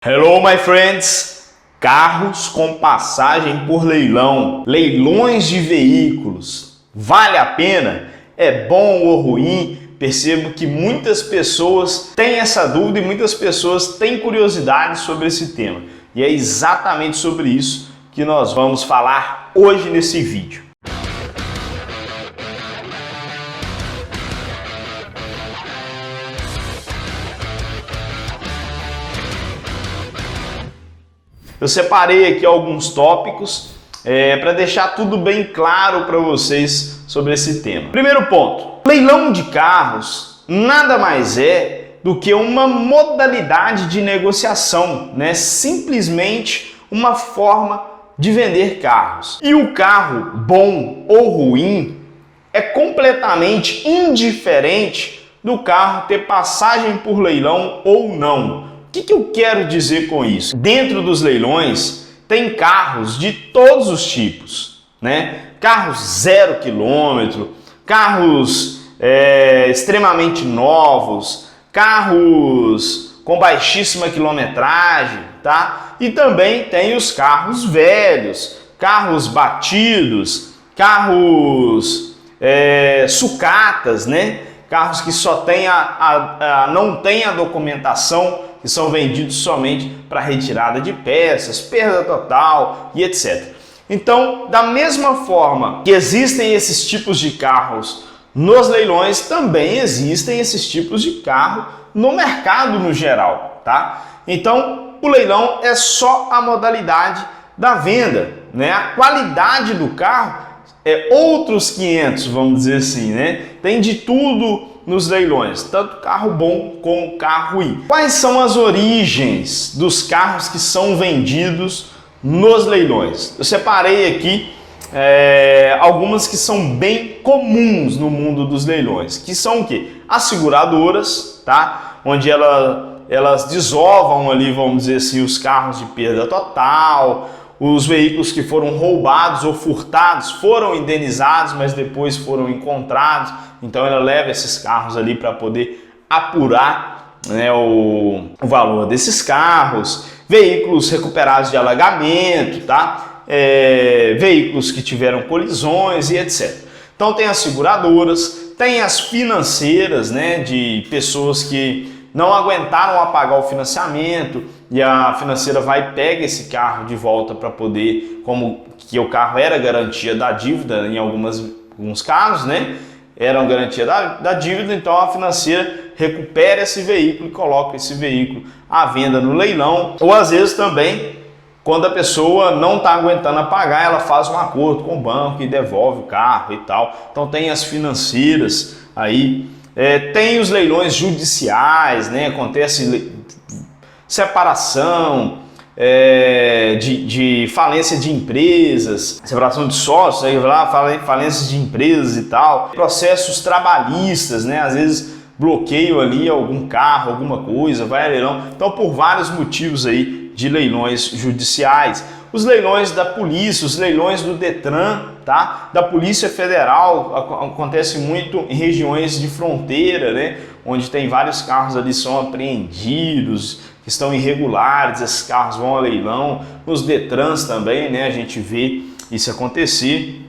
Hello, my friends! Carros com passagem por leilão, leilões de veículos, vale a pena? É bom ou ruim? Percebo que muitas pessoas têm essa dúvida e muitas pessoas têm curiosidade sobre esse tema. E é exatamente sobre isso que nós vamos falar hoje nesse vídeo. Eu separei aqui alguns tópicos para deixar tudo bem claro para vocês sobre esse tema. Primeiro ponto, leilão de carros nada mais é do que uma modalidade de negociação, né? Simplesmente uma forma de vender carros. E o carro, bom ou ruim, é completamente indiferente do carro ter passagem por leilão ou não. O que eu quero dizer com isso? Dentro dos leilões tem carros de todos os tipos, né? Carros 0 quilômetro, carros extremamente novos, carros com baixíssima quilometragem, tá? E também tem os carros velhos, carros batidos, carros sucatas, né? Carros que só tem não tem a documentação, que são vendidos somente para retirada de peças, perda total e etc. Então, da mesma forma que existem esses tipos de carros nos leilões, também existem esses tipos de carro no mercado no geral, tá? Então, o leilão é só a modalidade da venda, né? A qualidade do carro é outros 500, vamos dizer assim, né? Tem de tudo nos leilões, tanto carro bom como carro ruim. Quais são as origens dos carros que são vendidos nos leilões? Eu separei aqui algumas que são bem comuns no mundo dos leilões, que são o quê? As seguradoras, tá? Onde elas desovam ali, vamos dizer assim, os carros de perda total, os veículos que foram roubados ou furtados foram indenizados, mas depois foram encontrados. Então ela leva esses carros ali para poder apurar, né, o valor desses carros. Veículos recuperados de alagamento, tá? Veículos que tiveram colisões e etc. Então tem as seguradoras, tem as financeiras, né, de pessoas que não aguentaram a pagar o financiamento e a financeira vai e pega esse carro de volta para poder, como que o carro era garantia da dívida em alguns casos, né? Era uma garantia da dívida, então a financeira recupera esse veículo e coloca esse veículo à venda no leilão. Ou às vezes também, quando a pessoa não está aguentando a pagar, ela faz um acordo com o banco e devolve o carro e tal. Então tem as financeiras aí. Tem os leilões judiciais, né? Acontece separação de falência de empresas, separação de sócios, aí lá falências de empresas e tal, processos trabalhistas, né? Às vezes bloqueio ali algum carro, alguma coisa, vai a leilão. Então, por vários motivos aí de leilões judiciais. Os leilões da polícia, os leilões do Detran, tá? Da Polícia Federal, acontece muito em regiões de fronteira, né? Onde tem vários carros ali são apreendidos, que estão irregulares, esses carros vão a leilão. Nos Detrans também, né? A gente vê isso acontecer.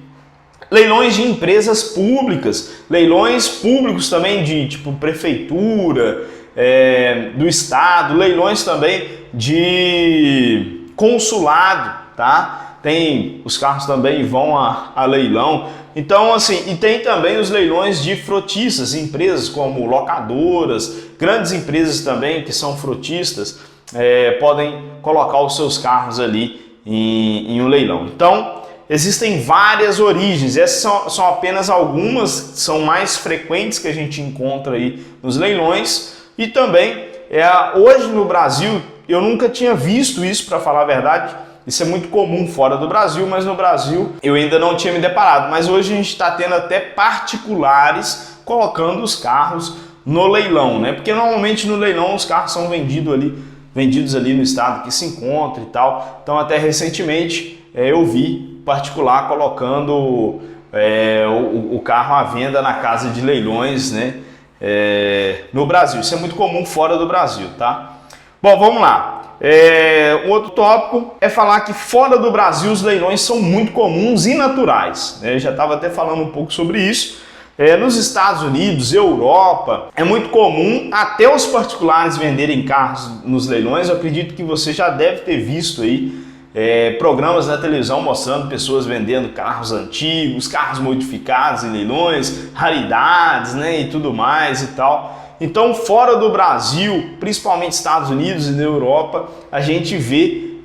Leilões de empresas públicas, leilões públicos também de tipo prefeitura, do estado, leilões também de consulado, tá? Tem, os carros também vão a leilão. Então, assim, e tem também os leilões de frotistas, empresas como locadoras, grandes empresas também que são frotistas, podem colocar os seus carros ali em um leilão. Então, existem várias origens, essas são apenas algumas, são mais frequentes que a gente encontra aí nos leilões. E também, hoje no Brasil, eu nunca tinha visto isso, para falar a verdade. Isso é muito comum fora do Brasil, mas no Brasil eu ainda não tinha me deparado. Mas hoje a gente está tendo até particulares colocando os carros no leilão, né? Porque normalmente no leilão os carros são vendidos ali no estado que se encontra e tal. Então até recentemente eu vi particular colocando o carro à venda na casa de leilões, né? No Brasil. Isso é muito comum fora do Brasil, tá? Bom, vamos lá. Um outro tópico é falar que fora do Brasil os leilões são muito comuns e naturais, né? Eu já estava até falando um pouco sobre isso. Nos Estados Unidos, Europa, é muito comum até os particulares venderem carros nos leilões. Eu acredito que você já deve ter visto aí programas na televisão mostrando pessoas vendendo carros antigos, carros modificados em leilões, raridades, né, e tudo mais e tal. Então, fora do Brasil, principalmente Estados Unidos e na Europa, a gente vê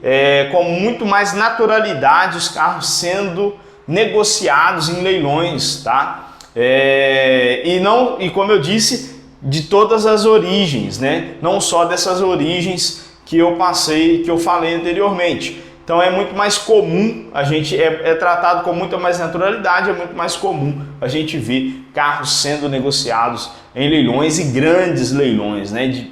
com muito mais naturalidade os carros sendo negociados em leilões, tá? E como eu disse, de todas as origens, né? Não só dessas origens que eu falei anteriormente. Então é muito mais comum, a gente é tratado com muita mais naturalidade, é muito mais comum a gente ver carros sendo negociados em leilões e grandes leilões, né?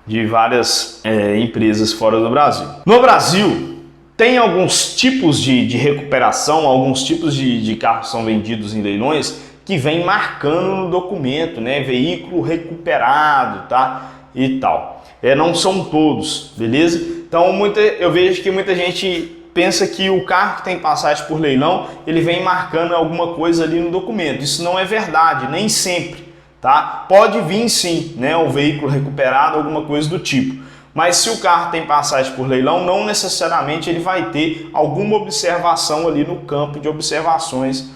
De várias empresas fora do Brasil. No Brasil, tem alguns tipos de recuperação, alguns tipos de carros que são vendidos em leilões que vem marcando no documento, né? Veículo recuperado, tá? E tal. Não são todos, beleza? Então eu vejo que muita gente pensa que o carro que tem passagem por leilão, ele vem marcando alguma coisa ali no documento. Isso não é verdade, nem sempre, tá? Pode vir sim, né? O veículo recuperado, alguma coisa do tipo. Mas se o carro tem passagem por leilão, não necessariamente ele vai ter alguma observação ali no campo de observações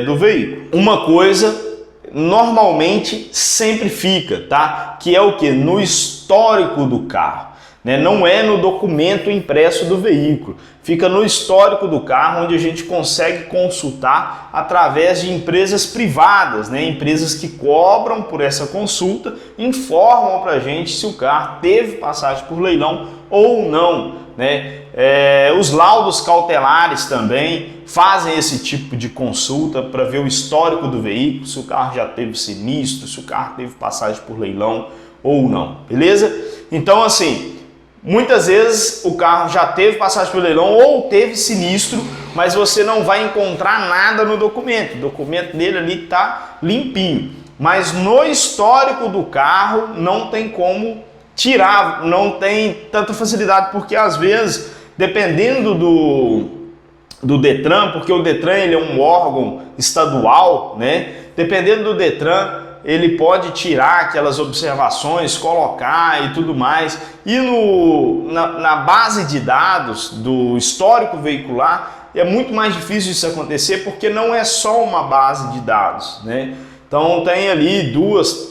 do veículo. Uma coisa normalmente sempre fica, tá? Que é o que? No histórico do carro, né? Não é no documento impresso do veículo, fica no histórico do carro, onde a gente consegue consultar através de empresas privadas, né? Empresas que cobram por essa consulta, informam para a gente se o carro teve passagem por leilão ou não, né? Os laudos cautelares também fazem esse tipo de consulta para ver o histórico do veículo, se o carro já teve sinistro, se o carro teve passagem por leilão ou não, beleza? Então, assim, muitas vezes o carro já teve passagem por leilão ou teve sinistro, mas você não vai encontrar nada no documento. O documento dele ali está limpinho, mas no histórico do carro não tem como tirar, não tem tanta facilidade, porque às vezes, dependendo do Detran, porque o Detran ele é um órgão estadual, né? Dependendo do Detran, ele pode tirar aquelas observações, colocar e tudo mais. E na base de dados do histórico veicular é muito mais difícil isso acontecer, porque não é só uma base de dados, né? Então tem ali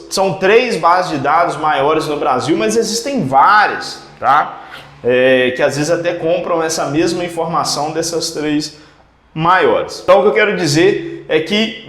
são 3 bases de dados maiores no Brasil, mas existem várias, tá? Que às vezes até compram essa mesma informação dessas 3 maiores. Então o que eu quero dizer é que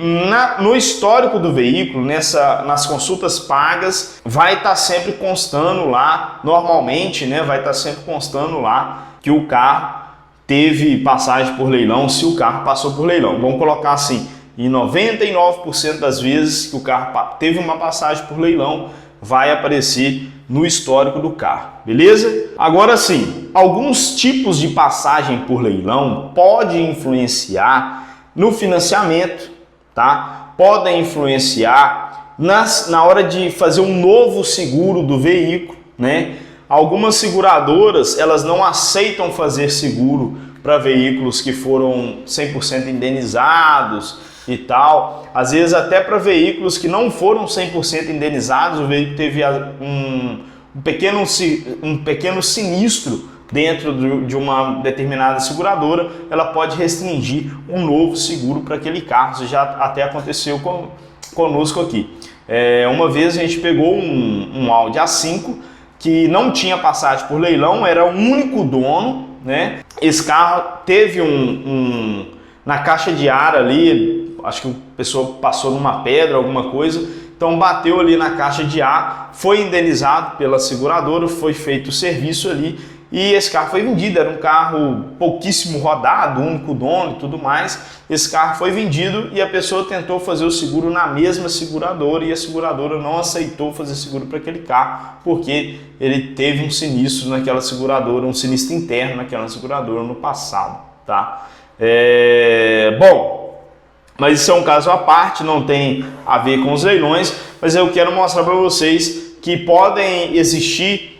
no histórico do veículo, nas consultas pagas, vai estar sempre constando lá, normalmente, né, vai estar sempre constando lá que o carro teve passagem por leilão, se o carro passou por leilão. Vamos colocar assim, em 99% das vezes que o carro teve uma passagem por leilão, vai aparecer no histórico do carro, beleza? Agora sim, alguns tipos de passagem por leilão podem influenciar no financiamento, tá? Podem influenciar na hora de fazer um novo seguro do veículo, né? Algumas seguradoras, elas não aceitam fazer seguro para veículos que foram 100% indenizados e tal. Às vezes até para veículos que não foram 100% indenizados, o veículo teve um pequeno sinistro dentro de uma determinada seguradora, ela pode restringir um novo seguro para aquele carro. Isso já até aconteceu conosco aqui. Uma vez a gente pegou um Audi A5 que não tinha passagem por leilão, era o único dono, né? Esse carro teve na caixa de ar ali, acho que a pessoa passou numa pedra, alguma coisa, então bateu ali na caixa de ar, foi indenizado pela seguradora, foi feito o serviço ali e esse carro foi vendido. Era um carro pouquíssimo rodado, único dono e tudo mais. Esse carro foi vendido e a pessoa tentou fazer o seguro na mesma seguradora e a seguradora não aceitou fazer seguro para aquele carro porque ele teve um sinistro naquela seguradora, um sinistro interno naquela seguradora no passado, tá? Bom, mas isso é um caso à parte, não tem a ver com os leilões, mas eu quero mostrar para vocês que podem existir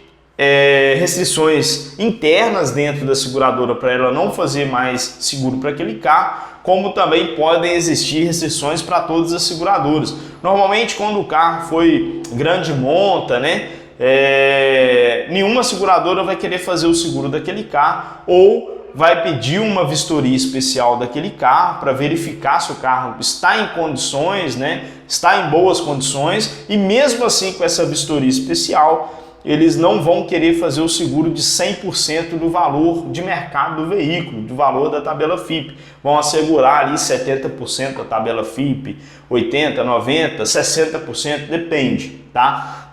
restrições internas dentro da seguradora para ela não fazer mais seguro para aquele carro, como também podem existir restrições para todas as seguradoras. Normalmente, quando o carro foi grande monta, né, nenhuma seguradora vai querer fazer o seguro daquele carro ou vai pedir uma vistoria especial daquele carro para verificar se o carro está em condições, né, está em boas condições, e mesmo assim com essa vistoria especial, eles não vão querer fazer o seguro de 100% do valor de mercado do veículo, do valor da tabela FIPE. Vão assegurar ali 70% da tabela FIPE, 80%, 90%, 60%, depende, tá?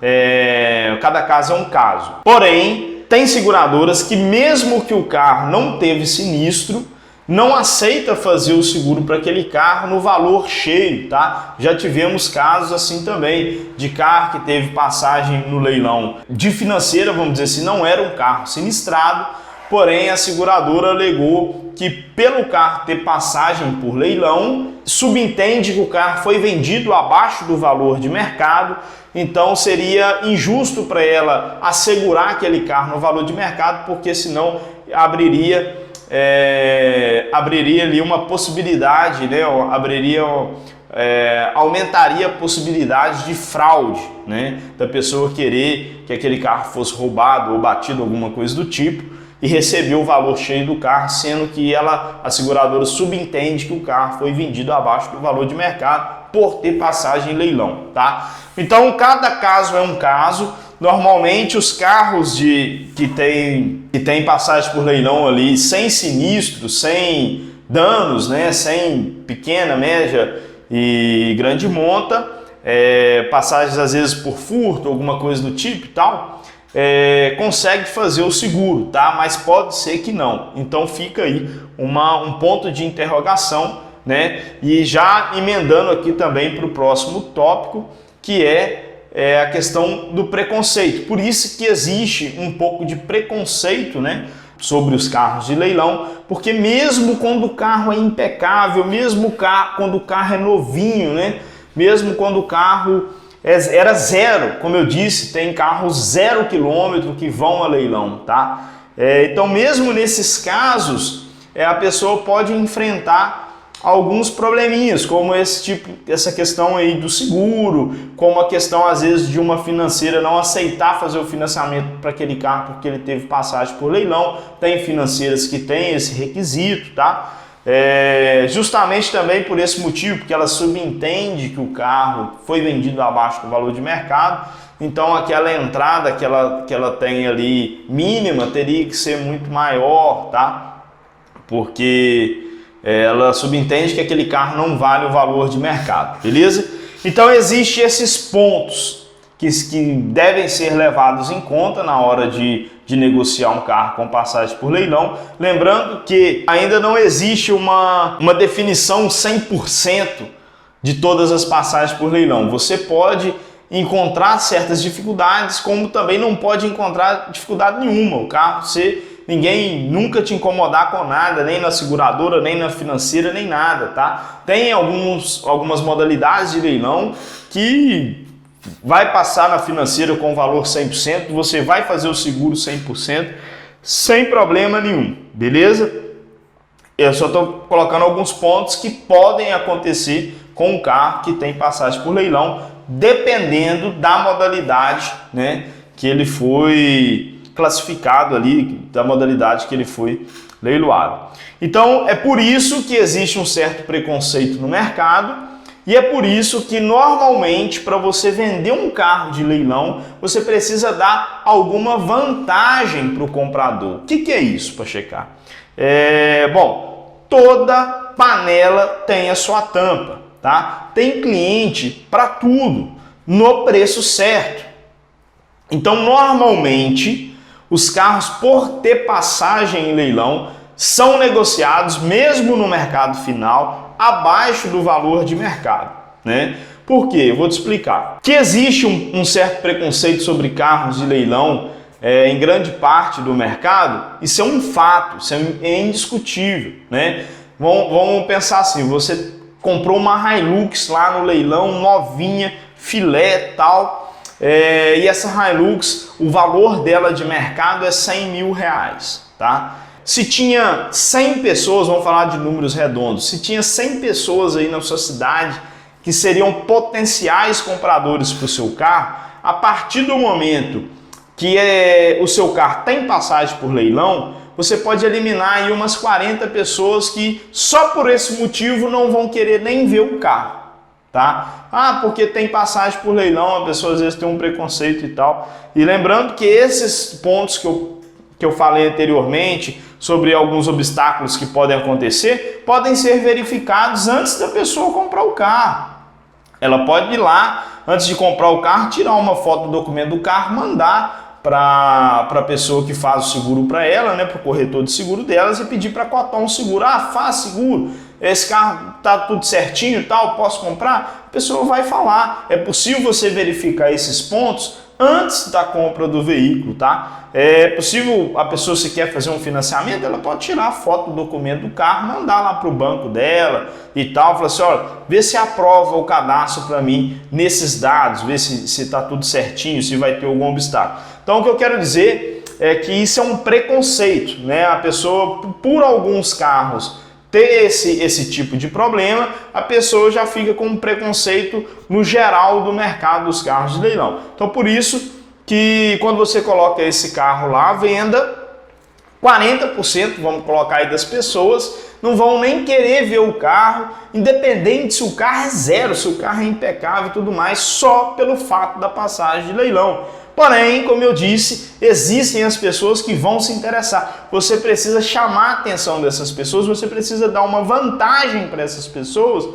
Cada caso é um caso. Porém, tem seguradoras que mesmo que o carro não teve sinistro, não aceita fazer o seguro para aquele carro no valor cheio, tá? Já tivemos casos assim também, de carro que teve passagem no leilão de financeira, vamos dizer assim, não era um carro sinistrado, porém a seguradora alegou que pelo carro ter passagem por leilão, subentende que o carro foi vendido abaixo do valor de mercado, então seria injusto para ela assegurar aquele carro no valor de mercado, porque senão abriria ali uma possibilidade, né? Aumentaria a possibilidade de fraude, né? Da pessoa querer que aquele carro fosse roubado ou batido, alguma coisa do tipo, e receber o valor cheio do carro, sendo que a seguradora subentende que o carro foi vendido abaixo do valor de mercado por ter passagem em leilão, tá? Então cada caso é um caso. Normalmente os carros que tem passagem por leilão ali sem sinistro, sem danos, né, sem pequena, média e grande monta, passagens às vezes por furto, alguma coisa do tipo e tal, consegue fazer o seguro, tá? Mas pode ser que não. Então fica aí um ponto de interrogação, né? E já emendando aqui também para o próximo tópico, que é a questão do preconceito. Por isso que existe um pouco de preconceito, né, sobre os carros de leilão, porque mesmo quando o carro é impecável, mesmo quando o carro é novinho, né, mesmo quando o carro era zero, como eu disse, tem carros 0 km que vão a leilão, tá? Então mesmo nesses casos, a pessoa pode enfrentar alguns probleminhas, como essa questão aí do seguro, como a questão às vezes de uma financeira não aceitar fazer o financiamento para aquele carro porque ele teve passagem por leilão. Tem financeiras que têm esse requisito, tá? Justamente também por esse motivo, porque ela subentende que o carro foi vendido abaixo do valor de mercado, então aquela entrada que ela tem ali mínima teria que ser muito maior, tá? Porque ela subentende que aquele carro não vale o valor de mercado, beleza? Então existem esses pontos que devem ser levados em conta na hora de negociar um carro com passagem por leilão. Lembrando que ainda não existe uma definição 100% de todas as passagens por leilão. Você pode encontrar certas dificuldades, como também não pode encontrar dificuldade nenhuma. O carro ninguém nunca te incomodar com nada, nem na seguradora, nem na financeira, nem nada, tá? Tem algumas modalidades de leilão que vai passar na financeira com valor 100%, você vai fazer o seguro 100%, sem problema nenhum, beleza? Eu só estou colocando alguns pontos que podem acontecer com o carro que tem passagem por leilão, dependendo da modalidade, né, que ele foi classificado ali, da modalidade que ele foi leiloado. Então é por isso que existe um certo preconceito no mercado, e é por isso que normalmente para você vender um carro de leilão você precisa dar alguma vantagem para o comprador. O que é isso, para checar? Bom, toda panela tem a sua tampa, tá? Tem cliente para tudo, no preço certo. Então normalmente os carros, por ter passagem em leilão, são negociados, mesmo no mercado final, abaixo do valor de mercado, né? Por quê? Eu vou te explicar. Que existe um certo preconceito sobre carros de leilão em grande parte do mercado, isso é um fato, isso é indiscutível, né? Vamos pensar assim, você comprou uma Hilux lá no leilão, novinha, filé, tal, e essa Hilux, o valor dela de mercado é 100 mil reais, tá? Se tinha 100 pessoas, vamos falar de números redondos, se tinha 100 pessoas aí na sua cidade que seriam potenciais compradores para o seu carro, a partir do momento que o seu carro tem passagem por leilão, você pode eliminar aí umas 40 pessoas que só por esse motivo não vão querer nem ver o carro, tá? Ah, porque tem passagem por leilão, a pessoa às vezes tem um preconceito e tal. E lembrando que esses pontos que eu falei anteriormente, sobre alguns obstáculos que podem acontecer, podem ser verificados antes da pessoa comprar o carro. Ela pode ir lá, antes de comprar o carro, tirar uma foto do documento do carro, mandar para a pessoa que faz o seguro para ela, né, para o corretor de seguro delas, e pedir para cotar um seguro. Ah, faz seguro, esse carro tá tudo certinho e tal, posso comprar? A pessoa vai falar. É possível você verificar esses pontos antes da compra do veículo, tá? É possível, a pessoa, se quer fazer um financiamento, ela pode tirar a foto do documento do carro, mandar lá para o banco dela e tal, falar assim, olha, vê se aprova o cadastro para mim nesses dados, vê se está tudo certinho, se vai ter algum obstáculo. Então o que eu quero dizer é que isso é um preconceito, né? A pessoa, por alguns carros, ter esse tipo de problema, a pessoa já fica com um preconceito no geral do mercado dos carros de leilão. Então por isso que quando você coloca esse carro lá à venda, 40%, vamos colocar aí, das pessoas não vão nem querer ver o carro, independente se o carro é zero, se o carro é impecável e tudo mais, só pelo fato da passagem de leilão. Porém, como eu disse, existem as pessoas que vão se interessar. Você precisa chamar a atenção dessas pessoas, você precisa dar uma vantagem para essas pessoas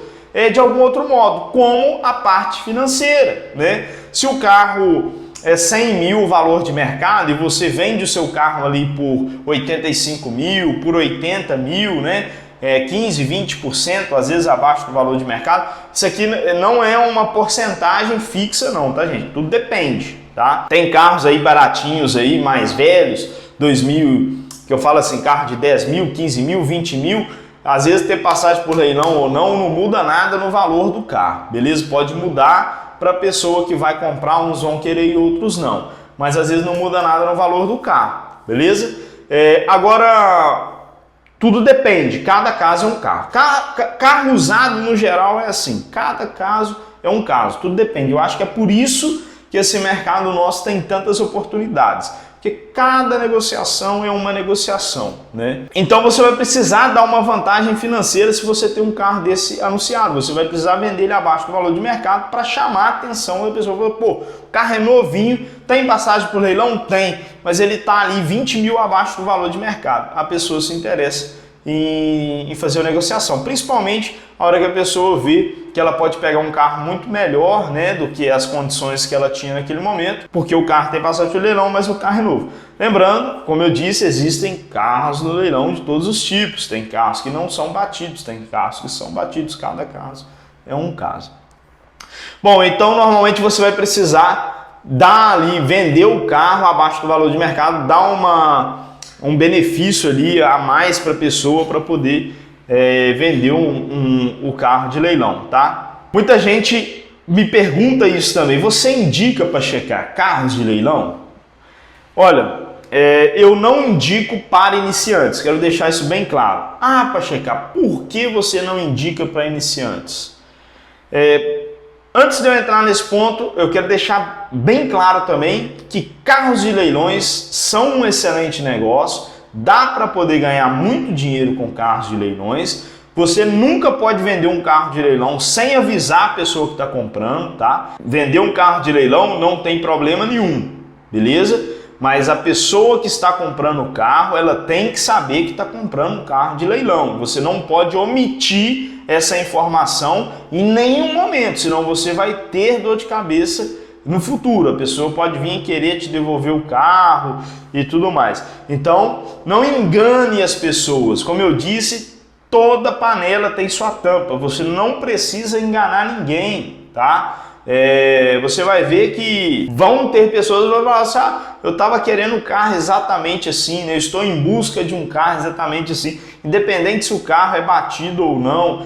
de algum outro modo, como a parte financeira, né? Se o carro é 100 mil o valor de mercado e você vende o seu carro ali por 85 mil, por 80 mil, né? 15, 20%, às vezes abaixo do valor de mercado, isso aqui não é uma porcentagem fixa não, tá gente? Tudo depende, tá? Tem carros aí baratinhos aí, mais velhos, 2000, que eu falo assim, carro de 10 mil, 15 mil, 20 mil, às vezes ter passagem por leilão ou não muda nada no valor do carro, beleza? Pode mudar para a pessoa que vai comprar, uns vão querer e outros não, mas às vezes não muda nada no valor do carro, beleza? Agora, tudo depende, cada caso é um carro. Carro usado no geral é assim, cada caso é um caso, tudo depende. Eu acho que é por isso que esse mercado nosso tem tantas oportunidades, porque cada negociação é uma negociação, né? Então você vai precisar dar uma vantagem financeira se você tem um carro desse anunciado, você vai precisar vender ele abaixo do valor de mercado para chamar a atenção da pessoa. Pô, o carro é novinho, tem passagem por leilão? Tem, mas ele está ali 20 mil abaixo do valor de mercado. A pessoa se interessa em fazer a negociação, principalmente a hora que a pessoa vê que ela pode pegar um carro muito melhor, né, do que as condições que ela tinha naquele momento, porque o carro tem passagem por leilão, mas o carro é novo. Lembrando, como eu disse, existem carros no leilão de todos os tipos, tem carros que não são batidos, tem carros que são batidos, cada caso é um caso. Bom, então normalmente você vai precisar dar ali, vender o carro abaixo do valor de mercado, dar um benefício ali a mais para a pessoa para poder vender o carro de leilão, tá? Muita gente me pergunta isso também. Você indica para checar carros de leilão? Olha, eu não indico para iniciantes, quero deixar isso bem claro. Ah, para checar, por que você não indica para iniciantes? Antes de eu entrar nesse ponto, eu quero deixar bem claro também que carros de leilões são um excelente negócio, dá para poder ganhar muito dinheiro com carros de leilões. Você nunca pode vender um carro de leilão sem avisar a pessoa que está comprando, tá? Vender um carro de leilão não tem problema nenhum, beleza? Mas a pessoa que está comprando o carro, ela tem que saber que está comprando um carro de leilão. Você não pode omitir essa informação em nenhum momento, senão você vai ter dor de cabeça no futuro. A pessoa pode vir querer te devolver o carro e tudo mais. Então, não engane as pessoas. Como eu disse, toda panela tem sua tampa. Você não precisa enganar ninguém, tá? Você vai ver que vão ter pessoas que vão falar assim, eu estava querendo um carro exatamente assim, né? Eu estou em busca de um carro exatamente assim, independente se o carro é batido ou não.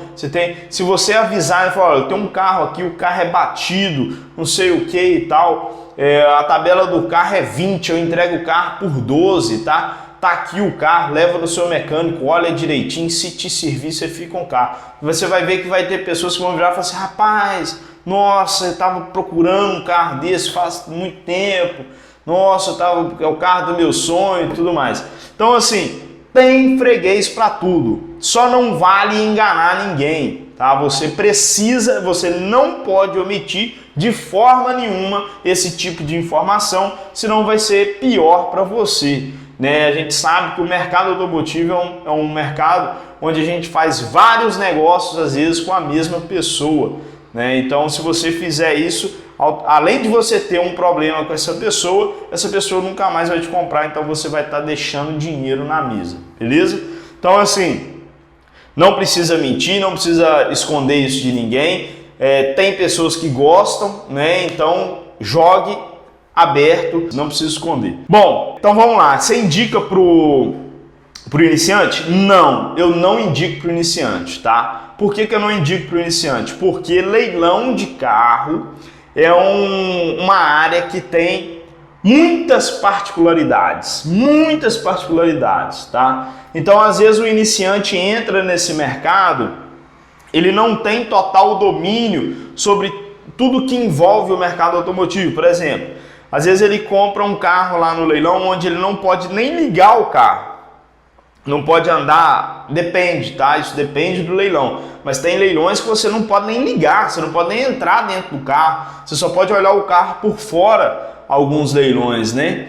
Se você avisar e falar, eu tenho um carro aqui, o carro é batido, não sei o que e tal, a tabela do carro é 20, eu entrego o carro por 12, tá? Tá aqui o carro, leva no seu mecânico, olha direitinho, se te servir, você fica com o carro. Você vai ver que vai ter pessoas que vão virar e falar assim, rapaz, nossa, eu estava procurando um carro desse faz muito tempo, nossa, é o carro do meu sonho e tudo mais. Então assim, tem freguês para tudo, só não vale enganar ninguém, tá? Você não pode omitir de forma nenhuma esse tipo de informação, senão vai ser pior para você. Né? A gente sabe que o mercado automotivo é um mercado onde a gente faz vários negócios, às vezes, com a mesma pessoa. Né? Então, se você fizer isso, além de você ter um problema com essa pessoa nunca mais vai te comprar, então você vai estar deixando dinheiro na mesa, beleza? Então, assim, não precisa mentir, não precisa esconder isso de ninguém. Tem pessoas que gostam, né? Então, jogue aberto, não precisa esconder. Bom, então vamos lá. Você indica pro iniciante? Não, eu não indico pro iniciante, tá? Por que eu não indico pro iniciante? Porque leilão de carro é uma área que tem muitas particularidades, tá? Então, às vezes o iniciante entra nesse mercado, ele não tem total domínio sobre tudo que envolve o mercado automotivo. Por exemplo, às vezes ele compra um carro lá no leilão onde ele não pode nem ligar o carro. Não pode andar, depende, tá? Isso depende do leilão. Mas tem leilões que você não pode nem ligar, você não pode nem entrar dentro do carro. Você só pode olhar o carro por fora, alguns leilões, né?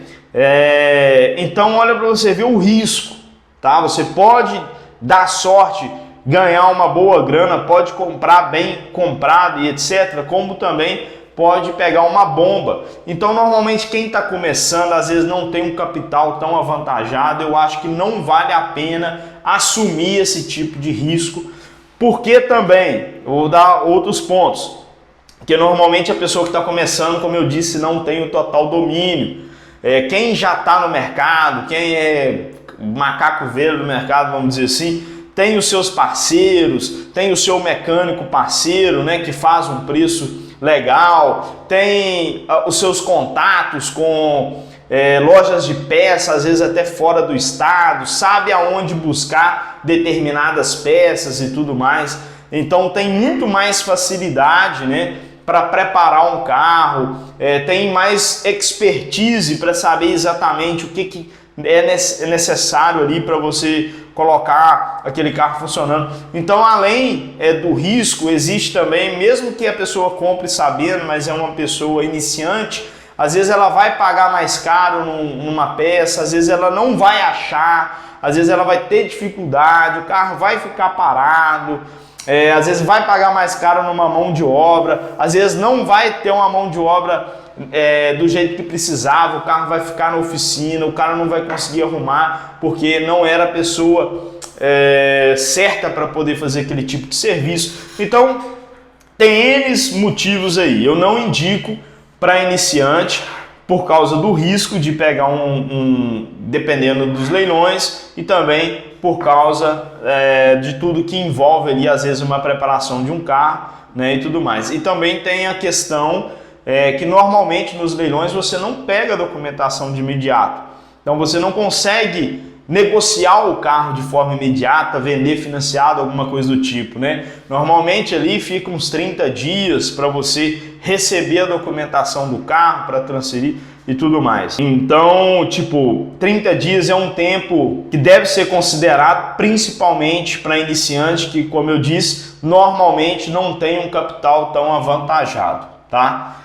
Então olha para você ver o risco, tá? Você pode dar sorte, ganhar uma boa grana, pode comprar bem comprado e etc. Como também pode pegar uma bomba. Então, normalmente, quem está começando, às vezes não tem um capital tão avantajado, eu acho que não vale a pena assumir esse tipo de risco, porque também, vou dar outros pontos, que normalmente a pessoa que está começando, como eu disse, não tem o total domínio. Quem já está no mercado, quem é macaco velho do mercado, vamos dizer assim, tem os seus parceiros, tem o seu mecânico parceiro, né, que faz um preço legal, tem os seus contatos com lojas de peças, às vezes até fora do estado, sabe aonde buscar determinadas peças e tudo mais. Então tem muito mais facilidade, né, para preparar um carro, tem mais expertise para saber exatamente o que é necessário ali para você colocar aquele carro funcionando. Então, além do risco, existe também, mesmo que a pessoa compre sabendo, mas é uma pessoa iniciante, às vezes ela vai pagar mais caro numa peça, às vezes ela não vai achar, às vezes ela vai ter dificuldade, o carro vai ficar parado, às vezes vai pagar mais caro numa mão de obra, às vezes não vai ter uma mão de obra do jeito que precisava, o carro vai ficar na oficina, o cara não vai conseguir arrumar porque não era a pessoa certa para poder fazer aquele tipo de serviço. Então tem N motivos aí. Eu não indico para iniciante por causa do risco de pegar dependendo dos leilões, e também por causa de tudo que envolve ali, às vezes, uma preparação de um carro, né, e tudo mais. E também tem a questão que normalmente nos leilões você não pega a documentação de imediato. Então você não consegue negociar o carro de forma imediata, vender financiado, alguma coisa do tipo, né? Normalmente ali fica uns 30 dias para você receber a documentação do carro para transferir e tudo mais. Então, tipo, 30 dias é um tempo que deve ser considerado principalmente para iniciante que, como eu disse, normalmente não tem um capital tão avantajado, tá?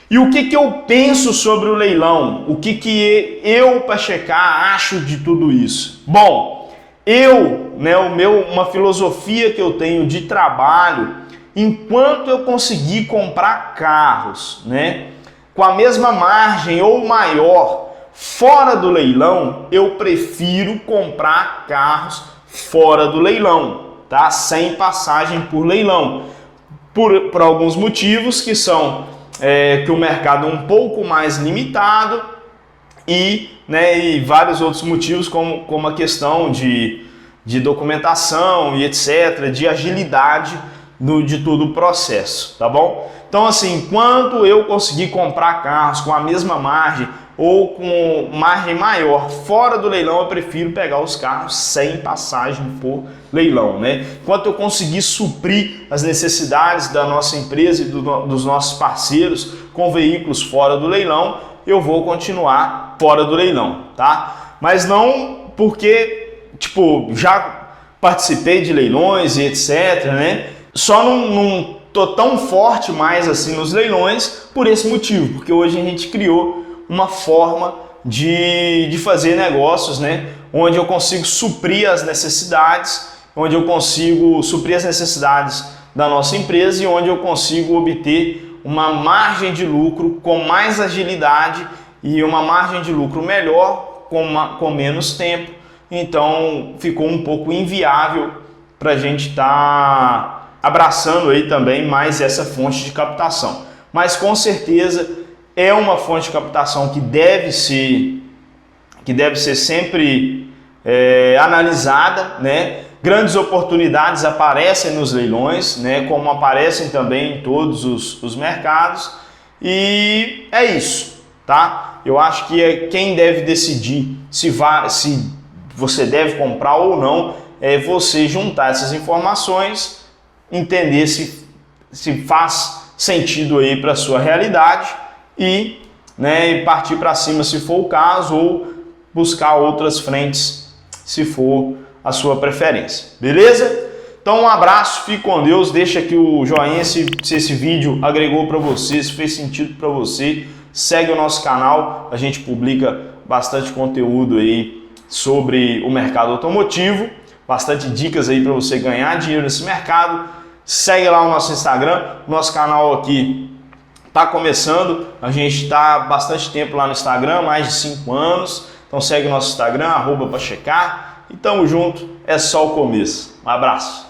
E o que eu penso sobre o leilão? O que eu, Pachecar, acho de tudo isso? Bom, uma filosofia que eu tenho de trabalho, enquanto eu conseguir comprar carros, né, com a mesma margem ou maior fora do leilão, eu prefiro comprar carros fora do leilão, tá? Sem passagem por leilão, por alguns motivos que são que o mercado é um pouco mais limitado e vários outros motivos como a questão de documentação e etc, de agilidade de todo o processo, tá bom? Então assim, enquanto eu conseguir comprar carros com a mesma margem ou com margem maior fora do leilão, eu prefiro pegar os carros sem passagem por leilão, né? Enquanto eu conseguir suprir as necessidades da nossa empresa e dos nossos parceiros com veículos fora do leilão, eu vou continuar fora do leilão, tá? Mas não porque, tipo, já participei de leilões e etc, né? Só não tô tão forte mais assim nos leilões por esse motivo, porque hoje a gente criou uma forma de fazer negócios, né? Onde eu consigo suprir as necessidades, onde eu consigo suprir as necessidades da nossa empresa e onde eu consigo obter uma margem de lucro com mais agilidade e uma margem de lucro melhor com menos tempo. Então ficou um pouco inviável para a gente estar abraçando aí também mais essa fonte de captação. Mas com certeza é uma fonte de captação que deve ser sempre analisada, né? Grandes oportunidades aparecem nos leilões, né? Como aparecem também em todos os mercados, e é isso, tá? Eu acho que quem deve decidir se você deve comprar ou não é você juntar essas informações, entender se faz sentido aí para a sua realidade e partir para cima se for o caso, ou buscar outras frentes se for a sua preferência, beleza? Então um abraço, fique com Deus, deixa aqui o joinha se esse vídeo agregou para você, se fez sentido para você, segue o nosso canal, a gente publica bastante conteúdo aí sobre o mercado automotivo, bastante dicas aí para você ganhar dinheiro nesse mercado. Segue lá o nosso Instagram, nosso canal aqui está começando, a gente está há bastante tempo lá no Instagram, mais de 5 anos, então segue o nosso Instagram, @pachecar, e tamo junto, é só o começo. Um abraço!